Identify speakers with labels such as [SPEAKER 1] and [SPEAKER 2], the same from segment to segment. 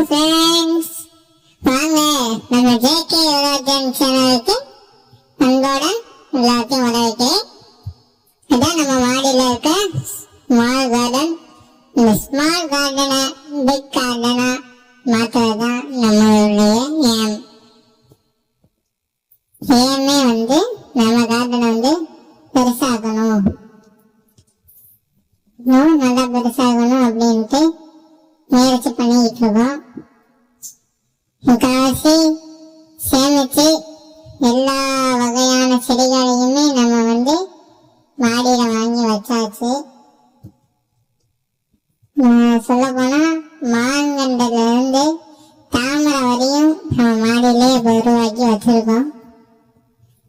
[SPEAKER 1] Friends, வாங்க நம்ம JK Yuvarajan சேனலுக்கு அன்போட எல்லாத்தையும் வரவேற்கிறேன். இதான் நம்ம மாடியில் இருக்க ஸ்மால் கார்டன். இந்த ஸ்மால் கார்டனை பிக் கார்டனா மாற்றுறது தான் நம்மளுடைய ஏமே நம்ம கார்டனை பெருசாகணும், நல்லா பெருசாகணும் அப்படின்ட்டு முயற்சி பண்ணிக்கிட்டு இருக்கோம். காசு சேமிச்சு எல்லா வகையான செடிகளையுமே நம்ம மாடியில வாங்கி வச்சாச்சு. சொல்ல போனா மாங்கண்டல இருந்து தாமரை வரையும் நம்ம மாடியிலே உருவாக்கி வச்சிருக்கோம்.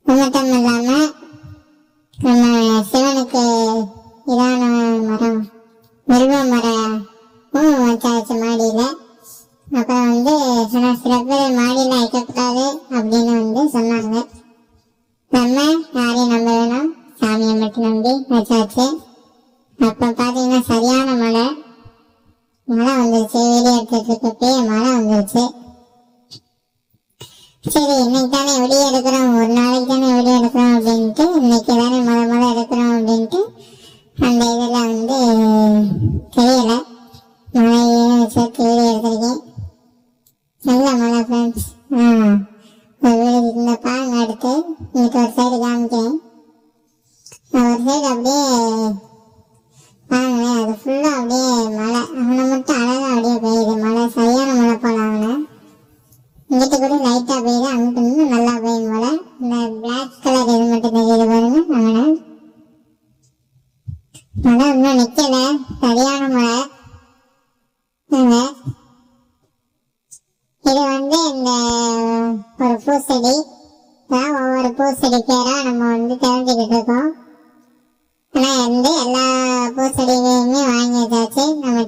[SPEAKER 1] அது மட்டும் இல்லாம நம்ம சிவனுக்கு இதான மரம் வில்வ மரமும் வச்சாச்சு மாடியில. அப்புறம் சில பேர் மாடியில வைக்கக்கூடாது அப்படின்னு சொன்னாங்க. நம்ம யாரையும் நம்ப வேணும், சாமியை மட்டும் நம்பி வச்சாச்சு. அப்ப பாத்தீங்கன்னா சரியான மழை வந்துருச்சு. வெளியே எடுத்துட்டு இருக்கப்பே மழை வந்துருச்சு. சரி, இன்னைக்கு தானே வெளியே எடுக்கிறோம், ஒரு நாளைக்கு தானே வெளியே எடுக்கிறோம் அப்படின்ட்டு இன்னைக்கு தானே மழை எடுக்கிறோம் அப்படின்ட்டு அந்த இதுல தெரியல, மழையும் சேர்த்து வெளியே எடுத்திருக்கேன். நல்ல மழை ஃப்ரெண்ட்ஸ். இந்த பாருங்க, அடுத்து இன்னைக்கு ஒரு சைடு காமிக்கிறேன். ஒரு சைடு அப்படியே பாருங்களேன், அது ஃபுல்லா அப்படியே மழை. அவனை மட்டும் அழகா அப்படியே பெய்யுது மழை, சரியான மழை போல. அவனை இங்கிட்ட கூட லைட்டா பெய்யுது, அங்கிட்டு இன்னும் நல்லா பெய்யும் மழை. இந்த பிளாக் கலர் இது மட்டும் தெரியுது பாருங்க. அவனை மழை இன்னும் நிக்கல, சரியான மழை. இது இந்த ஒரு பூச்செடி தான். ஒவ்வொரு பூச்செடி பேரா நம்ம தெரிஞ்சுக்கிட்டு இருக்கோம். ஆனா எல்லா பூச்செடிகளையுமே வாங்கி வச்சாச்சு. நம்ம